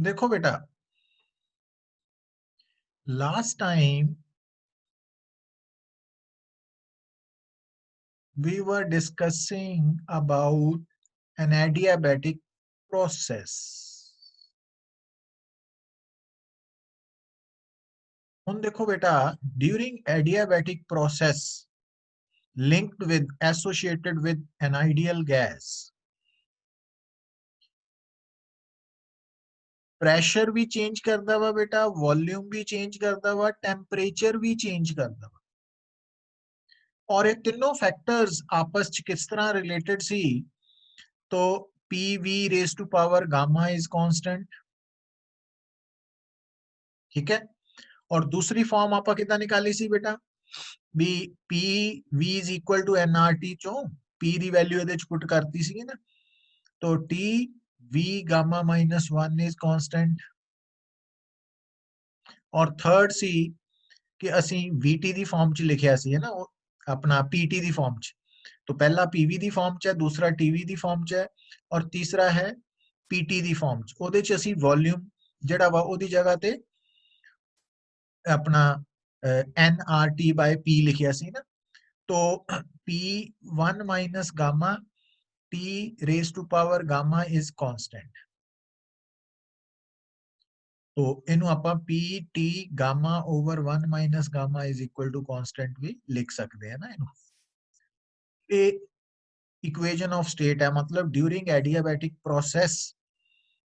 देखो बेटा, last time we were discussing about an adiabatic process. ਹੁਣ देखो बेटा, during adiabatic process linked with associated with an ideal gas, pressure भी change करता वा बेटा, वॉल्यूम भी चेंज करता वा, टेम्परेचर भी चेंज करता वा। और ये तीनों फैक्टर्स आपस च किस तरह रिलेटेड सी, तो P V raise to power gamma is constant, ठीक है। और दूसरी फॉर्म आप कितना निकाली सी बेटा, भी P V is equal to N R T चो पी दी वैल्यू ਇਹਦੇ ਚ ਪੁੱਟ ਕਰਤੀ ਸੀ ਨਾ, तो T V gamma minus one is constant. और थर्ड सी कि ਅਸੀਂ VT ਦੀ ਫਾਰਮ ਚ ਲਿਖਿਆ ਸੀ ਹੈ ਨਾ, ਉਹ ਆਪਣਾ PT ਦੀ ਫਾਰਮ ਚ। तो पहला PV ਦੀ ਫਾਰਮ ਚ ਹੈ, दूसरा TV ਦੀ ਫਾਰਮ ਚ ਹੈ, और तीसरा है PT ਦੀ ਫਾਰਮ ਚ। ਉਹਦੇ ਚ ਅਸੀਂ ਵੋਲਿਊਮ ਜਿਹੜਾ ਵਾ ਉਹਦੀ ਜਗ੍ਹਾ ਤੇ अपना NRT बाय P लिखिया सी ना, तो P1 minus gamma T raise to power gamma is constant. तो इनू ਆਪਾਂ PT gamma over 1 minus gamma is equal to constant भी लिख सकते हैं ना। इनू ये इक्वेशन ऑफ स्टेट है, मतलब ड्यूरिंग एडियाबैटिक प्रोसेस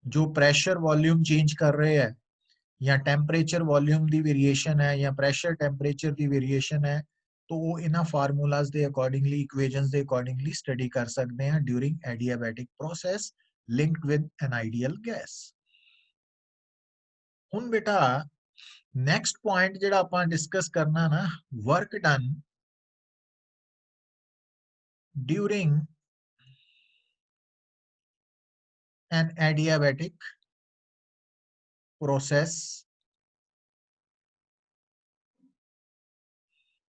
जो प्रेशर वॉल्यूम चेंज कर रहे हैं, या टेम्परेचर वॉल्यूम दी वेरिएशन है, या प्रेशर टेम्परेचर दी वेरिएशन है, तो वो इन्हां फार्मूलाज दे अकॉर्डिंगली, इक्वेशंस दे अकॉर्डिंगली स्टडी कर सकते हैं during adiabatic process linked with N ideal gas. हुन बेटा नेक्स्ट पॉइंट जेड़ा आपां डिस्कस करना ना, work done during an adiabatic process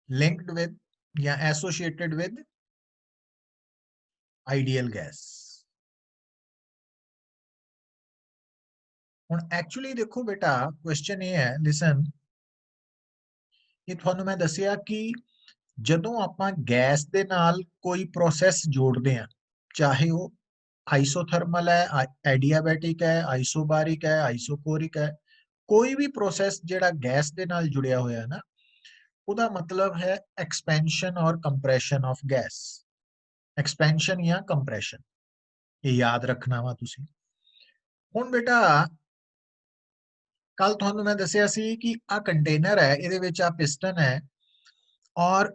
linked with या एसोसिएटेड विद आइडियल गैस। ਹੁਣ एक्चुअली देखो बेटा, क्वेश्चन ये है, लिसन, ये ਤੁਹਾਨੂੰ मैं दसिया कि ਜਦੋਂ ਆਪਾਂ गैस ਦੇ ਨਾਲ कोई प्रोसेस जोड़ते हैं, चाहे वो आइसोथर्मल है, एडियाबैटिक है, आइसोबारिक है, आइसोकोरिक है, कोई भी प्रोसेस ਜਿਹੜਾ गैस ਦੇ ਨਾਲ जुड़िया होया है ना, ਉਹਦਾ मतलब है एक्सपेंशन और कंप्रेशन ऑफ गैस। एक्सपेंशन या कंप्रेशन, ये याद रखना वा तुसी। ਹੁਣ बेटा कल ਤੁਹਾਨੂੰ मैं दसिया सी कि आ कंटेनर है, ਇਹਦੇ ਵਿੱਚ आ पिस्टन है, और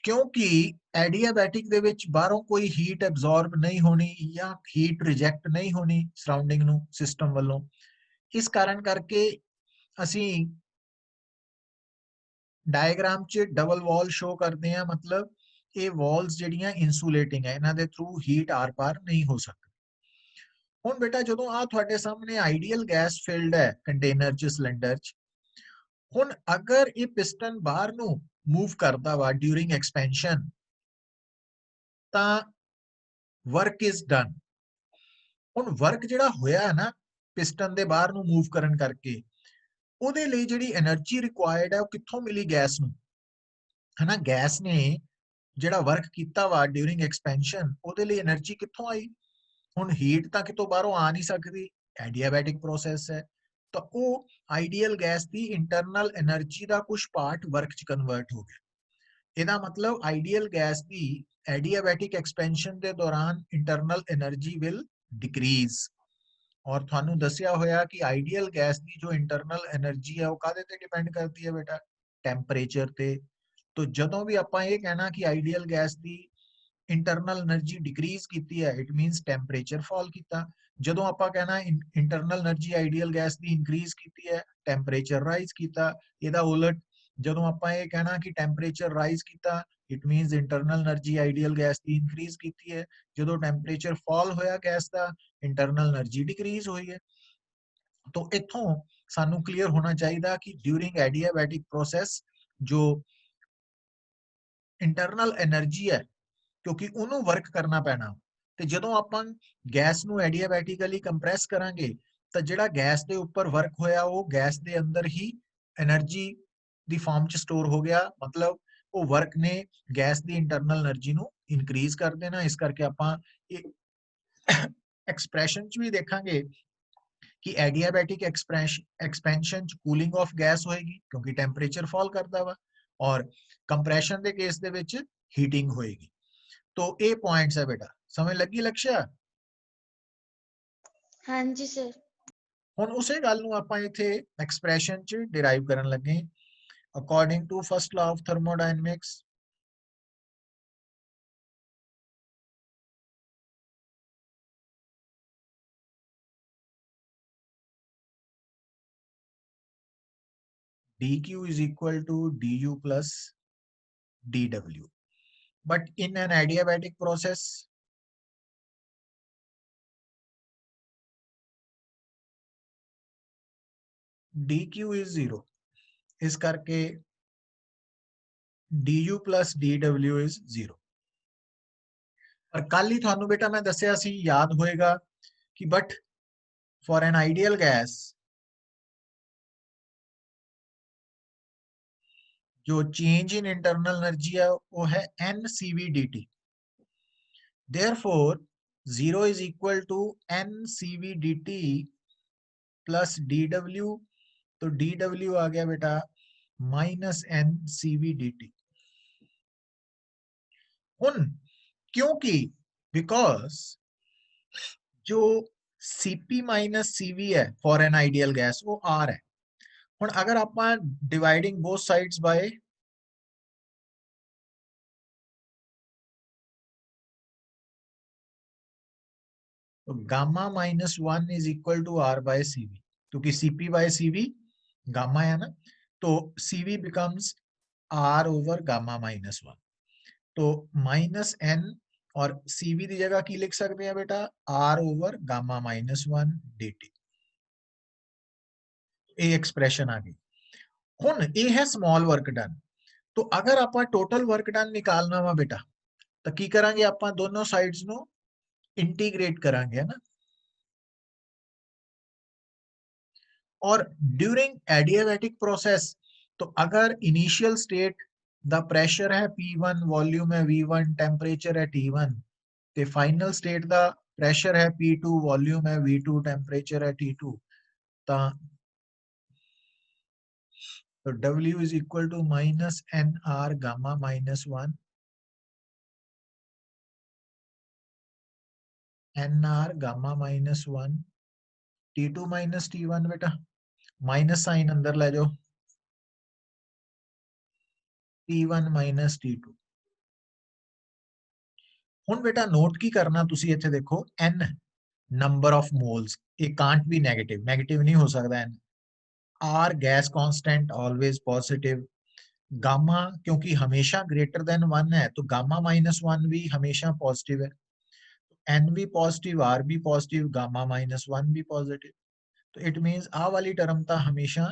क्योंकि एडियाबैटिक ਦੇ ਵਿੱਚ ਬਾਹਰੋਂ ਕੋਈ ਹੀਟ ਐਬਜ਼ੌਰਬ ਨਹੀਂ ਹੋਣੀ ਜਾਂ ਹੀਟ ਰਿਜੈਕਟ ਨਹੀਂ ਹੋਣੀ ਸਰਾਊਂਡਿੰਗ ਨੂੰ ਸਿਸਟਮ ਵੱਲੋਂ, ਇਸ ਕਾਰਨ ਕਰਕੇ ਅਸੀਂ डायग्राम च डबल वॉल शो करते हैं, मतलब ये वॉल्स ਜਿਹੜੀਆਂ इंसुलेटिंग है, इन्हां दे थ्रू हीट आर पार नहीं हो सकती। ਹੁਣ बेटा ਜਦੋਂ ਆ ਤੁਹਾਡੇ ਸਾਹਮਣੇ आइडियल गैस फिल्ड है कंटेनर च, सिलेंडर च, ਹੁਣ अगर ये पिस्टन बाहर ਨੂੰ मूव करता वा ड्यूरिंग एक्सपेंशन, ਤਾਂ वर्क इज डन। ਹੁਣ वर्क ਜਿਹੜਾ ਹੋਇਆ है ना पिस्टन ਦੇ ਬਾਹਰ ਨੂੰ मूव ਕਰਨ ਕਰਕੇ, ਉਹਦੇ ਲਈ ਜਿਹੜੀ એનર્ਜੀ ਰਿਕੁਆਇਰਡ ਹੈ ਉਹ ਕਿੱਥੋਂ ਮਿਲੀ ਗੈਸ ਨੂੰ, है ना। गैस ने ਜਿਹੜਾ ਵਰਕ ਕੀਤਾ ਵਾ ਡਿਊਰਿੰਗ ਐਕਸਪੈਂਸ਼ਨ, ਉਹਦੇ ਲਈ એનર્ਜੀ ਕਿੱਥੋਂ ਆਈ। ਹੁਣ ਹੀਟ ਤਾਂ ਕਿਤੋਂ ਬਾਹਰੋਂ ਆ ਨਹੀਂ ਸਕਦੀ, ਐਡੀਆਬੈਟਿਕ ਪ੍ਰੋਸੈਸ ਹੈ, ਤਾਂ ਉਹ ਆਈਡੀਅਲ ਗੈਸ ਦੀ ਇੰਟਰਨਲ એનર્ਜੀ ਦਾ ਕੁਝ ਪਾਰਟ ਵਰਕ ਚ ਕਨਵਰਟ ਹੋ ਗਿਆ। ਇਹਦਾ ਮਤਲਬ ਆਈਡੀਅਲ ਗੈਸ ਦੀ ਐਡੀਆਬੈਟਿਕ ਐਕਸਪੈਂਸ਼ਨ ਦੇ ਦੌਰਾਨ ਇੰਟਰਨਲ એનર્ਜੀ ਵਿਲ ਡਿਕਰੀਜ਼। ਔਰ ਤੁਹਾਨੂੰ ਦੱਸਿਆ ਹੋਇਆ ਕਿ ਆਈਡੀਅਲ ਗੈਸ ਦੀ ਜੋ ਇੰਟਰਨਲ એનર્ਜੀ ਹੈ ਉਹ ਕਾਹਦੇ ਤੇ ਡਿਪੈਂਡ ਕਰਦੀ ਹੈ बेटा, ਟੈਂਪਰੇਚਰ ਤੇ। तो ਜਦੋਂ ਵੀ ਆਪਾਂ ਇਹ ਕਹਿਣਾ ਕਿ ਆਈਡੀਅਲ ਗੈਸ ਦੀ ਇੰਟਰਨਲ એનર્ਜੀ ਡਿਕਰੀਜ਼ ਕੀਤੀ ਹੈ, ਇਟ ਮੀਨਸ ਟੈਂਪਰੇਚਰ ਫਾਲ ਕੀਤਾ। ਜਦੋਂ ਆਪਾਂ ਕਹਿਣਾ ਇੰਟਰਨਲ એનર્ਜੀ ਆਈਡੀਅਲ ਗੈਸ ਦੀ ਇਨਕਰੀਜ਼ ਕੀਤੀ ਹੈ, ਟੈਂਪਰੇਚਰ ਰਾਈਜ਼ ਕੀਤਾ। ਇਹਦਾ ਉਲਟ ਜਦੋਂ ਆਪਾਂ ਇਹ ਕਹਿਣਾ ਕਿ ਟੈਂਪਰੇਚਰ ਰਾਈਜ਼ ਕੀਤਾ, it means internal energy ideal gas the increase ਕੀਤੀ ਹੈ। ਜਦੋਂ ਟੈਂਪਰੇਚਰ ਫਾਲ ਹੋਇਆ ਗੈਸ ਦਾ, ਇੰਟਰਨਲ એનર્ਜੀ ਡਿਕਰੀਜ਼ ਹੋਈ ਹੈ। तो इथों सानू क्लियर होना चाहिए कि ड्यूरिंग एडियाबैटिक प्रोसेस जो इंटरनल एनर्जी है, क्योंकि उन्होंने वर्क करना पैना, तो जो आप गैस ਨੂੰ एडियाबैटिकली कंप्रेस करांगे ਤਾਂ ਜਿਹੜਾ ਗੈਸ ਦੇ ਉੱਪਰ ਵਰਕ ਹੋਇਆ ਉਹ ਗੈਸ ਦੇ ਅੰਦਰ ਹੀ એનર્ਜੀ ਦੀ ਫਾਰਮ ਚ ਸਟੋਰ ਹੋ ਗਿਆ, ਮਤਲਬ ਉਹ ਵਰਕ ਨੇ ਗੈਸ ਦੀ ਇੰਟਰਨਲ એનર્ਜੀ ਨੂੰ ਇਨਕਰੀਜ਼ ਕਰ ਦੇਣਾ। ਇਸ ਕਰਕੇ ਆਪਾਂ एक्सप्रेशन च भी देखेंगे कि एडियाबैटिक एक्सपेंशन च कूलिंग ऑफ गैस होएगी क्योंकि टेंपरेचर फॉल करता वा, और कंप्रेशन के केस दे विच हीटिंग होएगी। तो ये पॉइंट्स है बेटा, समझ लगी लक्ष्य? हाँ जी सर। हुण उसे गल नूं आपां इत्थे एक्सप्रेशन च डिराइव करन लगे according to first law of thermodynamics. dq is equal to du plus dw, but in an adiabatic process dq is 0, इस करके du plus dw is 0। पर कल ही थानू बेटा मैं दसिया सी, याद होएगा कि but for an ideal gas जो चेंज इन इंटरनल एनर्जी है वो है NCV dt। Therefore 0 is equal to NCV dt plus dw, तो dw आ गया बेटा माइनस NCV dt। हुन क्योंकि बिकॉज जो Cp माइनस Cv है फॉर एन आइडियल गैस वो R है। हुन अगर आप डिवाइडिंग बोथ साइड्स बाय तो gamma minus 1 is equal to R by Cv, क्योंकि Cp बाय Cv गामा है ना, तो Cv becomes R over gamma minus 1। तो माइनस n और Cv की जगह की लिख सकते हैं बेटा R over gamma minus 1 dt। ये एक्सप्रेशन आ गई। हुन ये है स्मॉल वर्क डन। तो अगर आप टोटल वर्क डन निकालना वा बेटा तो की करांगे, आप दोनों साइड्स नो इंटीग्रेट करांगे, है ना। और ड्यूरिंग एडियाबैटिक प्रोसेस तो अगर इनिशियल स्टेट द प्रेशर है P1, वॉल्यूम है V1, टेंपरेचर है T1, ते फाइनल स्टेट द प्रेशर है P2, वॉल्यूम है V2, टेंपरेचर है T2, तो W is equal to minus NR gamma minus 1 NR gamma minus 1 T2 minus T1 बेटा, minus sign अंदर ले जाओ, T1 minus T2। हुन बेटा नोट की करना तुसी इत्थे देखो n number of moles, it can't be negative, negative नहीं हो सकता n। R gas constant always positive, gamma क्योंकि हमेशा ग्रेटर देन 1 है तो गामा माइनस 1 भी हमेशा पॉजिटिव है, n भी पॉजिटिव, R भी पॉजिटिव, गामा माइनस 1 भी पॉजिटिव, तो इट मींस आ वाली टर्म तो हमेशा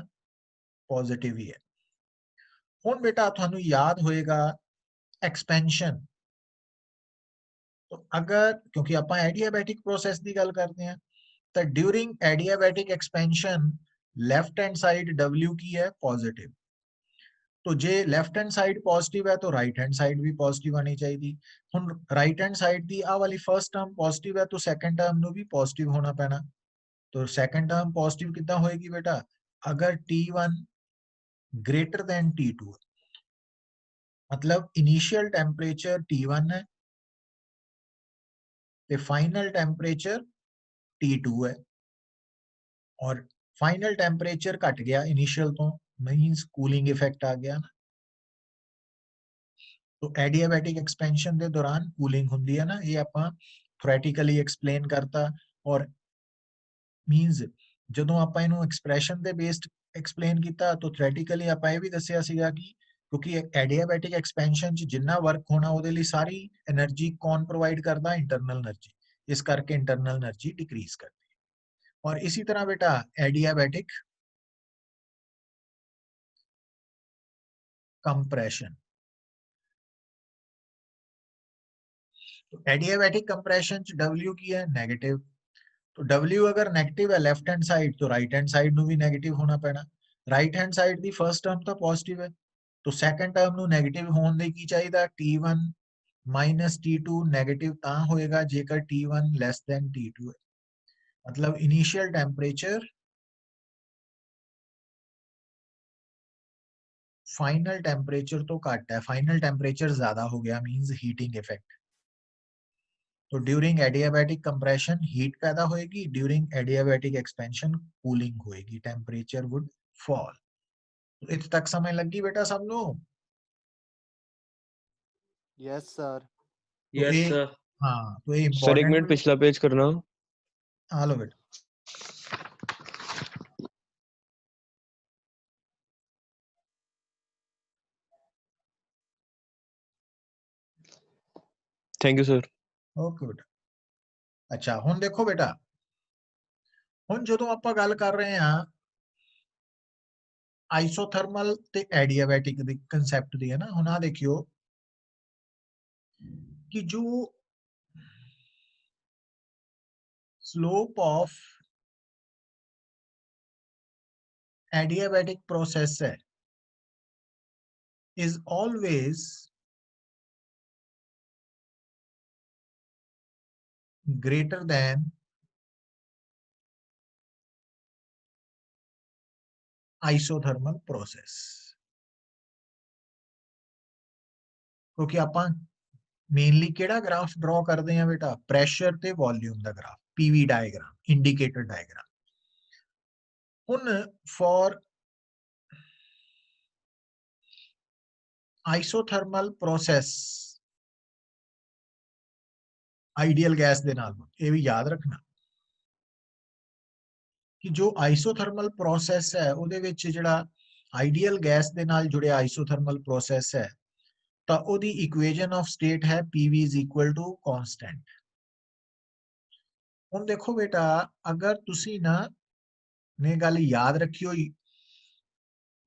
पॉजिटिव ही है। हुन बेटा थानू याद होएगा एक्सपेंशन, तो अगर क्योंकि आप एडियाबैटिक प्रोसेस की गल करते हैं तो during adiabatic expansion left hand side W की है पॉजिटिव, तो जे लेफ्ट हैंड साइड पॉजिटिव है तो राइट हैंड साइड भी पॉजिटिव आनी चाहिए। हुन राइट हैंड साइड की आ वाली फर्स्ट टर्म पॉजिटिव है तो सेकंड टर्म नु भी पॉजिटिव होना पैना, तो सेकंड टर्म पॉजिटिव कितना होएगी बेटा, अगर T1 ग्रेटर देन T2, मतलब इनिशियल टेंपरेचर T1 है ते फाइनल टेंपरेचर T2 है, और फाइनल टेंपरेचर घट गया इनिशियल तो मींस कूलिंग इफेक्ट आ गया ना। तो एडियाबैटिक एक्सपेंशन के दौरान कूलिंग होंदी है ना, ये आपां थ्योरेटिकली एक्सप्लेन करता, और मींस जदों आपां इनू एक्सप्रेशन दे बेस्ड एक्सप्लेन किया तो थ्योरेटिकली आपां ये भी दसिया सीगा कि क्योंकि एडियाबैटिक एक्सपेंशन च जिन्ना वर्क होना ਉਹਦੇ ਲਈ सारी एनर्जी कौन प्रोवाइड करता, इंटरनल एनर्जी, इस करके इंटरनल एनर्जी डिक्रीज करती है। और इसी तरह बेटा एडियाबैटिक कंप्रेशन, तो एडियाबैटिक कंप्रेशन च W की है नेगेटिव, तो W अगर नेगेटिव है लेफ्ट हैंड साइड तो राइट हैंड साइड ਨੂੰ ਵੀ नेगेटिव ਹੋਣਾ ਪੈਣਾ। ਰਾਈਟ ਹੈਂਡ ਸਾਈਡ ਦੀ ਫਰਸਟ ਟਰਮ ਤਾਂ ਪੋਜ਼ਿਟਿਵ ਹੈ, तो ਸੈਕੰਡ ਟਰਮ ਨੂੰ 네ਗੇਟਿਵ ਹੋਣ ਦੇ ਕੀ ਚਾਹੀਦਾ, T1 T2 네ਗੇਟਿਵ ਤਾਂ ਹੋਏਗਾ ਜੇਕਰ T1 ਲੈਸ ਦੈਨ T2 ਹੈ। मतलब इनिशियल टेम्परेचर फाइनल टेम्परेचर तो घट है, फाइनल टेम्परेचर ज्यादा हो गया मींस हीटिंग इफेक्ट। तो ड्यूरिंग एडियाबैटिक कंप्रेशन हीट पैदा होएगी, ड्यूरिंग एडियाबैटिक एक्सपेंशन कूलिंग होएगी, टेम्परेचर वुड फॉल। तो इत तक समय लगी बेटा सब लोग? Yes sir. तो यस ये सर। हाँ तो ये सर एक मिनट इम्पोर्टेंट। पिछला पेज करना। हाँ लो बेटा। Thank you sir. ओके बेटा। अच्छा हुण देखो बेटा, हुण जदों आपां गल कर रहे हैं आइसोथर्मल ते एडियाबैटिक दी कंसैप्ट दी है ना, हुण आ देखियो कि जो स्लोप ऑफ adiabatic process है is always greater than isothermal process। क्योंकि ਆਪਾਂ मेनली केड़ा ग्राफ ड्रॉ करते हैं बेटा, प्रेशर ते वॉल्यूम दा graph, PV diagram, indicator diagram. हुण for isothermal process ideal gas दे नाल ये भी याद रखना कि जो आइसोथर्मल प्रोसेस है ਉਹਦੇ ਵਿੱਚ ਜਿਹੜਾ आइडियल गैस ਦੇ ਨਾਲ ਜੁੜਿਆ आइसोथर्मल प्रोसेस है ਤਾਂ ਉਹਦੀ ਇਕੁਏਸ਼ਨ ਆਫ ਸਟੇਟ ਹੈ PV is equal to constant। ਹੁਣ ਦੇਖੋ बेटा अगर ਤੁਸੀਂ ना ने गल याद रखियो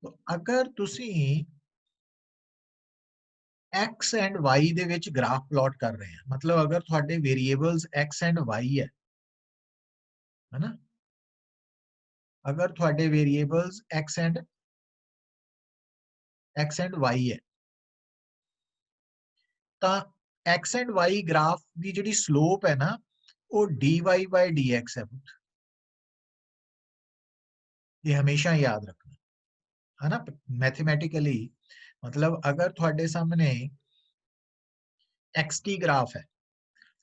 तो अगर ਤੁਸੀਂ x एंड y ਦੇ ਵਿੱਚ ग्राफ प्लॉट कर रहे हैं, मतलब अगर ਤੁਹਾਡੇ वेरिएबल्स x एंड y है ना, अगर ਤੁਹਾਡੇ वेरिएबल्स x एंड y है ਤਾਂ x एंड y ग्राफ ਦੀ ਜਿਹੜੀ स्लोप है ना वो dy by dx है पुत्र, ये हमेशा याद रखना है ना मैथमेटिकली। मतलब अगर थोड़े सामने xt ग्राफ है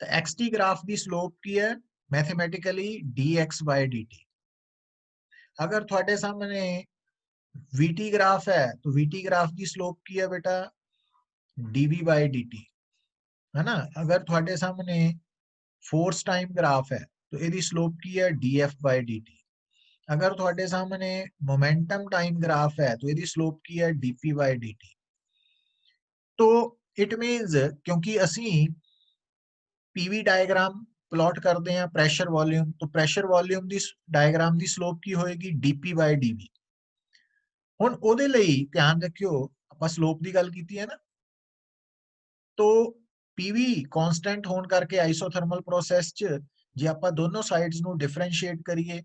तो xt ग्राफ की स्लोप की है मैथमेटिकली dx by dt। अगर थोड़े सामने vt ग्राफ है तो vt ग्राफ की स्लोप की है बेटा dv by dt, है ना। अगर थोड़े सामने फोर्स टाइम ग्राफ है तो यदि स्लोप की है df by dt। अगर थोड़े सामने मोमेंटम टाइम ग्राफ है तो यदि स्लोप की है dp by dt। तो इट मीन्स क्योंकि असी पीवी डायग्राम प्लॉट करते हैं प्रेशर वॉल्यूम, तो pressure volume the diagram the slope की होएगी dp by dv। हुण ओदे लई ध्यान रखियो आपां स्लोप दी गल कीती है ना, तो पीवी कांस्टेंट होने करके आइसोथर्मल प्रोसेस च जे आपां दोनों साइड्स नु डिफरेंशिएट करिए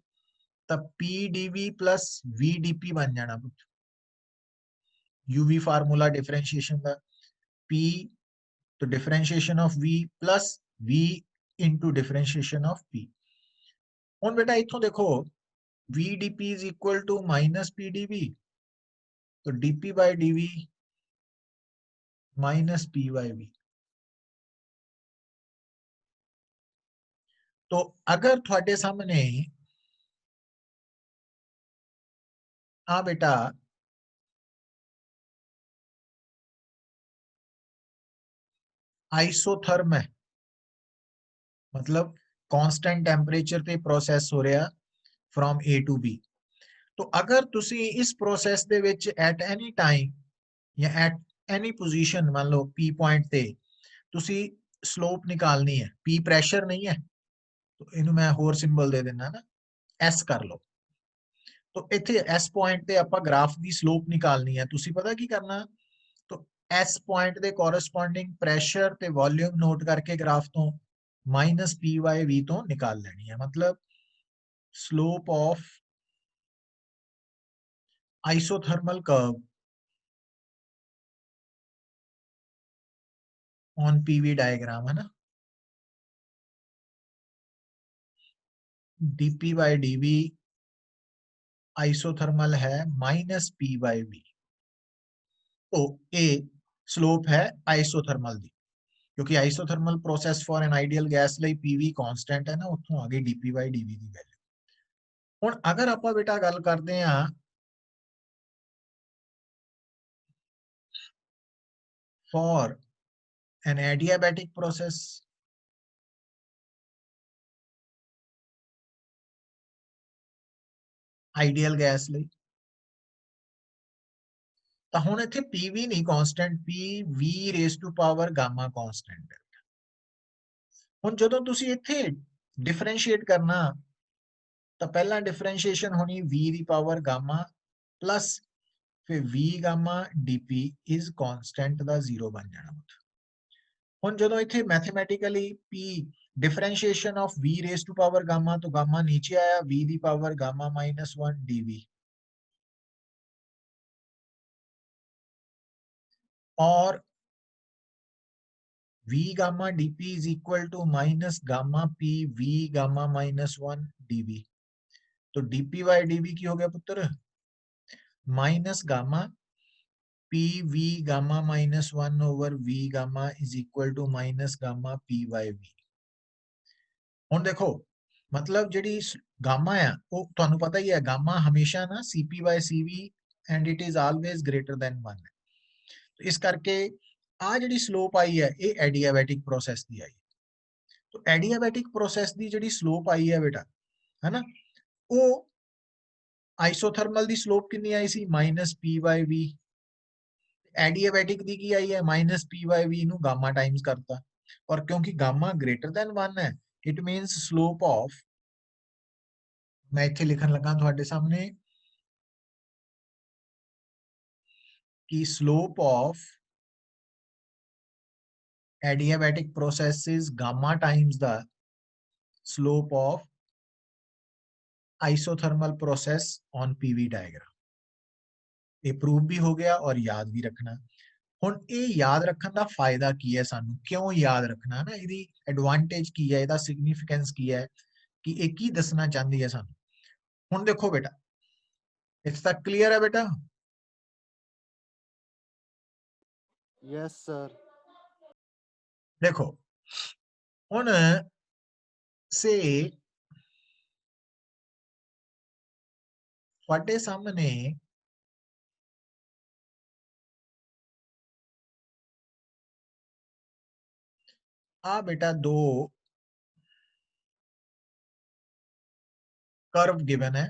तो pdv plus vdp बन जाना पुत्र। uv फार्मूला डिफरेंशिएशन का p तो differentiation of v plus v into differentiation of p। हुण बेटा इथों देखो vdp is equal to minus pdv, तो dp by dv minus p by v। तो अगर थोड़े सामने आ बेटा आइसोथर्म है, मतलब कांस्टेंट टेम्परेचर पे प्रोसेस हो रहा फ्रॉम ए टू बी, तो अगर तुसी इस process they which at any time या एट एनी पोजीशन मान लो पी पॉइंट ते तुसी स्लोप निकालनी है, पी प्रेशर नहीं है तो इनू मैं होर सिंबल दे देना ना, एस कर लो। तो इथे एस पॉइंट ते आपां ग्राफ दी स्लोप निकालनी है, तुसी पता की करना, तो एस पॉइंट दे कोरस्पोंडिंग प्रेशर ते वॉल्यूम नोट करके ग्राफ तो माइनस पी वाई वी तो निकाल लेनी है। मतलब slope of isothermal curve on PV diagram, है ना, dp by dv isothermal है माइनस p by v। तो ए स्लोप है आइसोथर्मल दी, क्योंकि isothermal process for an ideal gas ਲਈ पीवी कांस्टेंट है ना, ਉੱਥੋਂ ਆ ਗਈ dp by dv the value. ਹੁਣ ਅਗਰ ਆਪਾਂ ਬੇਟਾ ਗੱਲ ਕਰਦੇ ਆ for an adiabatic process, ideal gas ਲਈ, ਤਾਂ ਹੁਣ ਇੱਥੇ pv ਨਹੀਂ constant, pv raise to power gamma constant ਹੈ। ਹੁਣ ਜਦੋਂ ਤੁਸੀਂ ਇੱਥੇ ਡਿਫਰੈਂਸ਼ੀਏਟ ਕਰਨਾ ਤਾਂ ਪਹਿਲਾਂ ਡਿਫਰੈਂਸ਼ੀਏਸ਼ਨ ਹੋਣੀ v ਦੀ ਪਾਵਰ ਗਾਮਾ ਪਲੱਸ ਫਿਰ v gamma dp is constant ਦਾ 0 ਬਣ ਜਾਣਾ। ਹੁਣ ਜਦੋਂ ਇੱਥੇ mathematically p differentiation of v raise to power gamma, तो गामा नीचे आया, v दी पावर गामा -1 dv, और v gamma dp is equal to minus gamma p v gamma -1 dv। तो dp बाय dv की हो गया पुत्र minus gamma p v gamma -1 over v gamma is equal to minus gamma p by v। ਹੁਣ ਦੇਖੋ मतलब ਜਿਹੜੀ gamma है ਉਹ ਤੁਹਾਨੂੰ ਪਤਾ ਹੀ ਹੈ, गामा हमेशा ना cp by cv and it is always greater than 1 है। तो इस करके आ ਜਿਹੜੀ स्लोप आई है ये एडियाबैटिक प्रोसेस ਦੀ आई। तो एडियाबैटिक प्रोसेस ਦੀ ਜਿਹੜੀ स्लोप आई है बेटा, है ना, ਉਹ आइसोथर्मल ਦੀ स्लोप कितनी आई सी -p by v, एडियाबैटिक ਦੀ ਕੀ आई है -p by v ਨੂੰ गामा टाइम्स करता, और क्योंकि गामा ग्रेटर देन 1 है इट मींस स्लोप ऑफ, मैं ਇੱਥੇ ਲਿਖਣ ਲੱਗਾ ਤੁਹਾਡੇ ਸਾਹਮਣੇ कि slope of adiabatic process is gamma times the slope of isothermal process on PV diagram। ये प्रूव भी हो गया और याद भी रखना। ਹੁਣ ਇਹ ਯਾਦ ਰੱਖਣ ਦਾ ਫਾਇਦਾ ਕੀ ਹੈ, ਸਾਨੂੰ ਕਿਉਂ ਯਾਦ ਰੱਖਣਾ ਹੈ ਨਾ, ਇਹਦੀ ਐਡਵਾਂਟੇਜ ਕੀ ਹੈ, ਇਹਦਾ ਸਿਗਨੀਫੀਕੈਂਸ ਕੀ ਹੈ, ਕਿ ਇਹ ਕੀ ਦੱਸਣਾ ਚਾਹੁੰਦੀ ਹੈ ਸਾਨੂੰ। ਹੁਣ ਦੇਖੋ ਬੇਟਾ, ਇੱਥੇ ਤੱਕ ਕਲੀਅਰ ਹੈ ਬੇਟਾ? Yes sir. देखो ਹੁਣ से ਤੁਹਾਡੇ ਸਾਹਮਣੇ आ बेटा दो कर्व गिवन है,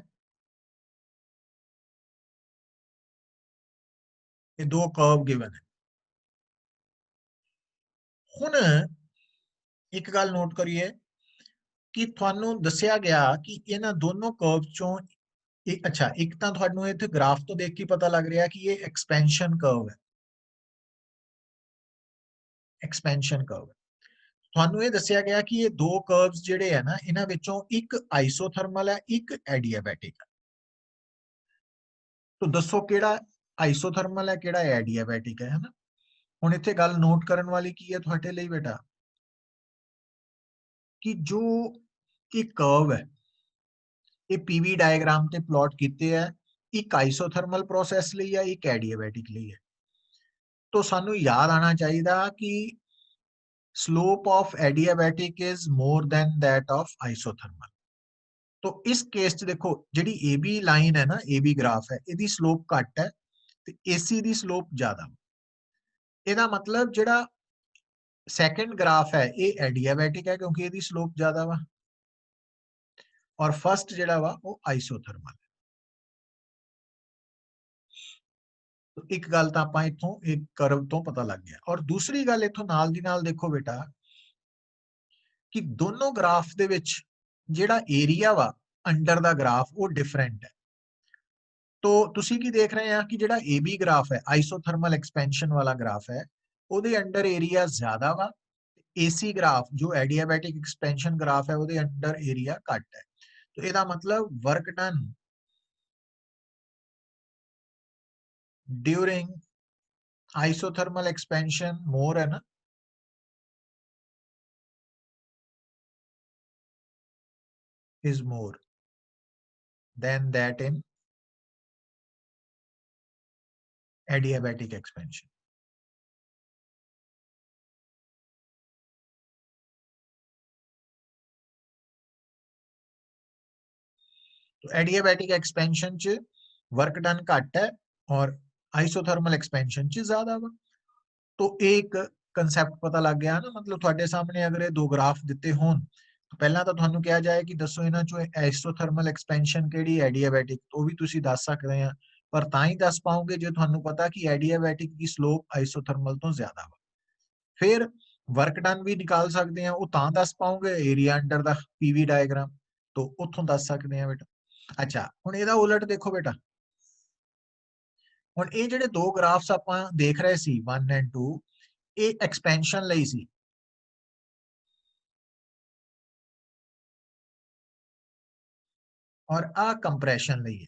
ये दो कर्व गिवन है। ਹੁਣ ਇੱਕ ਗੱਲ ਨੋਟ ਕਰੀਏ ਕਿ ਤੁਹਾਨੂੰ ਦੱਸਿਆ ਗਿਆ ਕਿ ਇਹਨਾਂ ਦੋਨੋਂ ਕਰਵ ਚੋਂ ਇੱਕ, ਅੱਛਾ ਇੱਕ ਤਾਂ ਤੁਹਾਨੂੰ ਇੱਥੇ ਗ੍ਰਾਫ ਤੋਂ ਦੇਖ ਕੇ ਪਤਾ ਲੱਗ ਰਿਹਾ ਕਿ ਇਹ ਐਕਸਪੈਂਸ਼ਨ ਕਰਵ ਹੈ, ਐਕਸਪੈਂਸ਼ਨ ਕਰਵ। ਤੁਹਾਨੂੰ ਇਹ ਦੱਸਿਆ ਗਿਆ ਕਿ ਇਹ ਦੋ ਕਰਵਸ ਜਿਹੜੇ ਹੈ ਨਾ, ਇਹਨਾਂ ਵਿੱਚੋਂ ਇੱਕ ਆਈਸੋਥਰਮਲ ਹੈ, ਇੱਕ ਐਡੀਆਬੈਟਿਕ ਹੈ। तो दसो ਕਿਹੜਾ ਆਈਸੋਥਰਮਲ ਹੈ, ਕਿਹੜਾ ਐਡੀਆਬੈਟਿਕ ਹੈ, ਹਨਾ। ਹੁਣ ਇੱਥੇ ਗੱਲ ਨੋਟ ਕਰਨ ਵਾਲੀ ਕੀ ਹੈ ਤੁਹਾਡੇ ਲਈ ਬੇਟਾ, ਕਿ ਜੋ ਇਹ ਕਰਵ ਹੈ ਇਹ ਪੀਵੀ ਡਾਇਗਰਾਮ ਤੇ ਪਲਾਟ ਕੀਤੇ ਹੈ, ਇੱਕ ਆਈਸੋਥਰਮਲ ਪ੍ਰੋਸੈਸ ਲਈ ਹੈ, ਇੱਕ ਐਡੀਆਬੈਟਿਕ ਲਈ ਹੈ। तो ਸਾਨੂੰ याद आना चाहिए कि slope of adiabatic is more than that of isothermal. तो इस केस च देखो जी ए बी लाइन है ना, ए बी ग्राफ है, इसकी स्लोप घट है, एसी की स्लोप ज्यादा। ਇਹਦਾ मतलब ਜਿਹੜਾ सेकंड ग्राफ है ये एडियाबैटिक है क्योंकि ਇਹਦੀ स्लोप ज्यादा वा, और फर्स्ट ਜਿਹੜਾ ਵਾ ਉਹ आइसोथर्मल। तो एक गल तो ਆਪਾਂ इथों एक कर्व तो पता लग गया, और दूसरी गल इथों नाल दी नाल देखो बेटा कि दोनों ग्राफ दे विच ਜਿਹੜਾ एरिया वा अंडर दा ग्राफ वो डिफरेंट है। तो तुसी की देख रहे हैं कि ਜਿਹੜਾ AB ग्राफ है आइसोथर्मल एक्सपेंशन वाला ग्राफ है, ਉਹਦੇ अंडर एरिया ज्यादा वा, AC ग्राफ जो एडियाबैटिक एक्सपेंशन ग्राफ है ਉਹਦੇ अंडर एरिया घट है। तो ਇਹਦਾ मतलब work done during isothermal expansion more है ना, is more than that in adiabatic expansion. तो एडियाबैटिक एक्सपेंशन च वर्क डन घट है और आइसोथर्मल एक्सपेंशन च ज्यादा वा। तो एक कंसैप्ट पता लग गया ना, मतलब ਤੁਹਾਡੇ ਸਾਹਮਣੇ ਅਗਰ ਇਹ ਦੋ ਗ੍ਰਾਫ ਦਿੱਤੇ ਹੋਣ ਤਾਂ ਪਹਿਲਾਂ ਤਾਂ ਤੁਹਾਨੂੰ ਕਿਹਾ ਜਾਏ ਕਿ ਦੱਸੋ ਇਹਨਾਂ ਚੋਂ ਆਈਸੋਥਰਮਲ ਐਕਸਪੈਂਸ਼ਨ ਕਿਹੜੀ ਹੈ, ਐਡੀਆਬੈਟਿਕ, ਉਹ ਵੀ ਤੁਸੀਂ ਦੱਸ ਸਕਦੇ ਆ, ਪਰ ਤਾਂ ਹੀ ਦੱਸ ਪਾਓਗੇ ਜੇ ਤੁਹਾਨੂੰ ਪਤਾ ਕਿ ਐਡੀਆਬੈਟਿਕ ਦੀ ਸਲੋਪ ਆਈਸੋਥਰਮਲ ਤੋਂ ਜ਼ਿਆਦਾ ਵਾ। ਫਿਰ वर्क डन भी निकाल सकते हैं, वो ਤਾਂ ਦੱਸ ਪਾਓਗੇ ਏਰੀਆ ਅੰਡਰ ਦਾ ਪੀਵੀ ਡਾਇਗਰਾਮ ਤੋਂ ਉੱਥੋਂ ਦੱਸ ਸਕਦੇ ਆ ਬੇਟਾ। ਅੱਛਾ ਹੁਣ ਇਹਦਾ ਉਲਟ ਦੇਖੋ ਬੇਟਾ, ਹੁਣ ਇਹ ਜਿਹੜੇ ਦੋ ਗ੍ਰਾਫਸ ਆਪਾਂ ਦੇਖ ਰਹੇ ਸੀ 1 ਐਂਡ 2, ਇਹ ਐਕਸਪੈਂਸ਼ਨ ਲਈ ਸੀ, और आ कंप्रेशन ਲਈ है।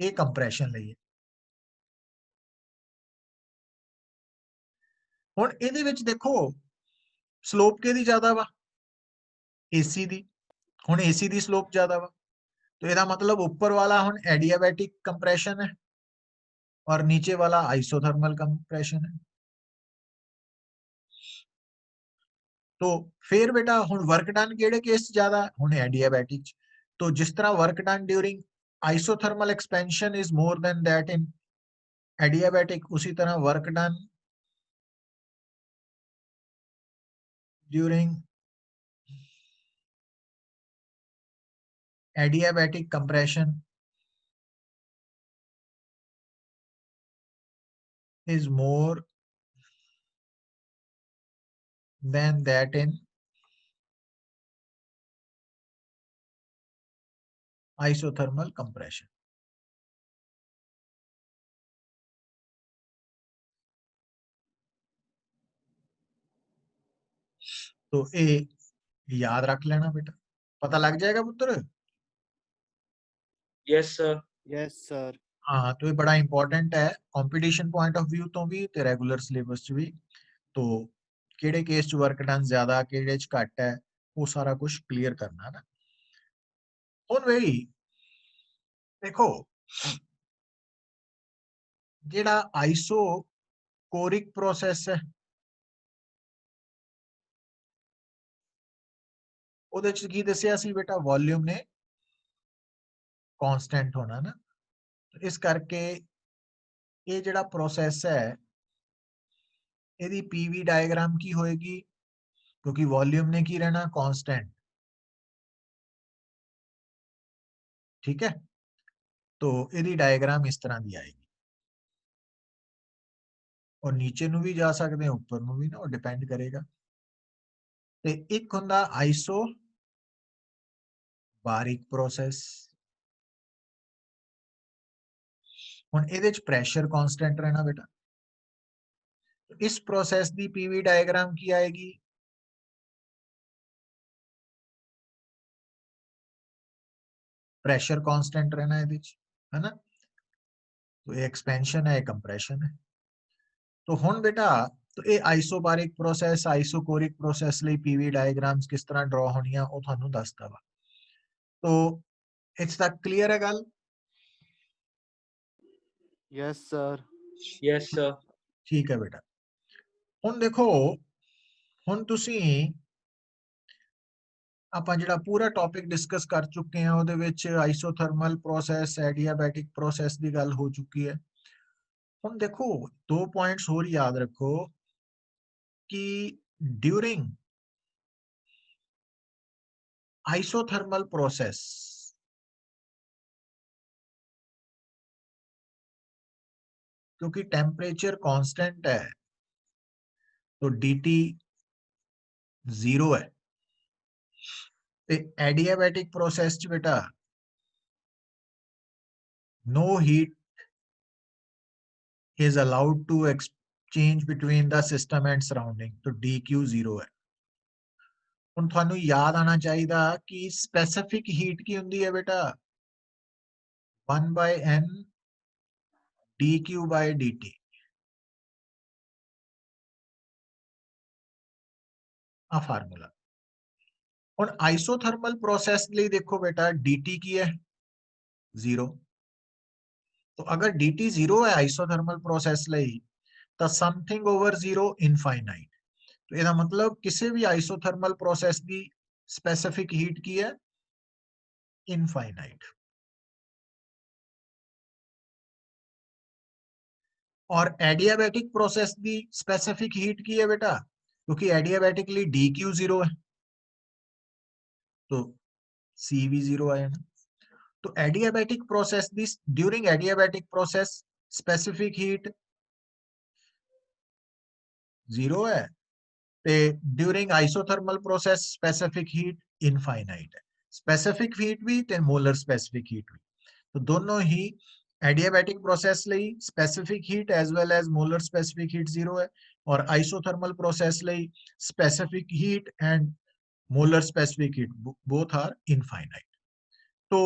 ਇਹ ਕੰਪਰੈਸ਼ਨ ਲਈ ਹੈ। ਹੁਣ ਇਹਦੇ ਵਿੱਚ ਦੇਖੋ ਸਲੋਪ ਕਿਹਦੀ ਜ਼ਿਆਦਾ ਵਾ, ਏਸੀ ਦੀ। ਹੁਣ ਏਸੀ ਦੀ ਸਲੋਪ ਜ਼ਿਆਦਾ ਵਾ, तो ਇਹਦਾ मतलब ऊपर वाला ਹੁਣ एडियाबैटिक कंप्रेशन है और नीचे वाला आइसोथर्मल कंप्रेशन है। तो फिर बेटा ਹੁਣ वर्क डन ਕਿਹੜੇ केस ਜ਼ਿਆਦਾ, ਹੁਣ एडियाबैटिक। तो जिस तरह work done during isothermal expansion is more than that in adiabatic, उसी तरह work done during adiabatic compression is more than that in isothermal compression. तो ये याद रख लेना बेटा, पता लग जाएगा पुत्र। Yes sir. Yes sir. हाँ तो ये बड़ा इंपॉर्टेंट है कंपटीशन पॉइंट ऑफ व्यू तो भी ते रेगुलर सिलेबस च भी। तो केड़े केस च वर्क डन ज्यादा केड़े च घट है, वो सारा कुछ क्लियर करना ना। हुन भाई देखो जेड़ा आइसोकोरिक प्रोसेस है ਉਹਦੇ ਚ ਕੀ ਦੱਸਿਆ ਸੀ ਬੇਟਾ, ਵੋਲਿਊਮ ਨੇ ਕਾਂਸਟੈਂਟ ਹੋਣਾ ਨਾ। ਇਸ ਕਰਕੇ ਇਹ ਜਿਹੜਾ ਪ੍ਰੋਸੈਸ ਹੈ ਇਹਦੀ ਪੀਵੀ ਡਾਇਗਰਾਮ ਕੀ ਹੋਏਗੀ, क्योंकि वॉल्यूम ने की रहना कांस्टेंट, ठीक है। तो ਇਹਦੀ डायग्राम इस तरह दी आएगी और नीचे ਨੂੰ ਵੀ ਜਾ ਸਕਦੇ हैं ऊपर ਨੂੰ ਵੀ ना, और डिपेंड करेगा। ਤੇ ਇੱਕ ਹੁੰਦਾ आइसो बारिक प्रोसेस। ਹੁਣ ਇਹਦੇ ਚ ਪ੍ਰੈਸ਼ਰ ਕਾਂਸਟੈਂਟ ਰਹਿਣਾ बेटा। इस प्रोसेस ਦੀ पीवी डायग्राम ਕੀ आएगी, प्रेशर कांस्टेंट रहना है ना। तो ये एक्सपेंशन है, कंप्रेशन है। तो हुन बेटा तो ये आइसोबारिक प्रोसेस आइसोकोरिक प्रोसेस ਲਈ पीवी डायग्राम्स किस तरह ड्रॉ होनियां ਉਹ ਤੁਹਾਨੂੰ ਦੱਸਦਾ ਵਾ। तो इट्स तक क्लियर है गल। Yes sir. Yes sir. ठीक है बेटा। हुन देखो हुन तुसी ਆਪਾਂ ਜਿਹੜਾ ਪੂਰਾ ਟੌਪਿਕ ਡਿਸਕਸ ਕਰ ਚੁੱਕੇ ਹਾਂ ਉਹਦੇ ਵਿੱਚ ਆਈਸੋਥਰਮਲ ਪ੍ਰੋਸੈਸ ਐਡੀਆਬੈਟਿਕ ਪ੍ਰੋਸੈਸ ਦੀ ਗੱਲ ਹੋ ਚੁੱਕੀ ਹੈ। ਹੁਣ ਦੇਖੋ ਦੋ ਪੁਆਇੰਟਸ ਹੋਰ ਯਾਦ ਰੱਖੋ कि ड्यूरिंग आइसोथर्मल प्रोसेस क्योंकि टेम्परेचर कांस्टेंट है तो dt 0 है। ते एडियाबैटिक प्रोसेस च बेटा no heat is allowed to exchange between the system and surrounding, तो dq 0 है। ਹੁਣ ਤੁਹਾਨੂੰ ਯਾਦ ਆਣਾ ਚਾਹੀਦਾ ਕਿ ਸਪੈਸੀਫਿਕ ਹੀਟ ਕੀ ਹੁੰਦੀ ਹੈ ਬੇਟਾ 1/n dq/dt ਆ ਫਾਰਮੂਲਾ। ਹੁਣ ਆइसोथर्मल प्रोसेस ਲਈ ਦੇਖੋ ਬੇਟਾ dt ਕੀ ਹੈ 0। तो अगर dt 0 है आइसोथर्मल प्रोसेस ਲਈ ਤਾਂ ਸਮਥਿੰਗ ਓਵਰ 0 ਇਨਫਾਈਨਾਈਟ। तो ਇਹਦਾ मतलब ਕਿਸੇ ਵੀ ਆइसोथर्मल प्रोसेस ਦੀ स्पेसिफिक हीट ਕੀ ਹੈ इनफाइनाइट। और एडियाबैटिक प्रोसेस की स्पेसिफिक हीट की है बेटा क्योंकि एडियाबैटिकली dq 0 है तो c भी 0 आया ना। तो एडियाबैटिक प्रोसेस दी during adiabatic process specific heat 0 है ते during isothermal process specific heat infinite है। स्पेसिफिक हीट भी ते मोलर स्पेसिफिक हीट भी तो दोनों ही एडियाबैटिक प्रोसेस ਲਈ specific heat as well as molar specific heat 0 है और आइसोथर्मल प्रोसेस ਲਈ specific heat and molar specific heat both are infinite. तो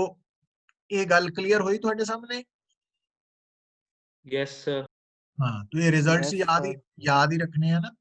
ये गल क्लियर हुई ਤੁਹਾਡੇ सामने? Yes sir. हाँ तो ये रिजल्ट्स Yes, sir. याद ही रखने हैं ना।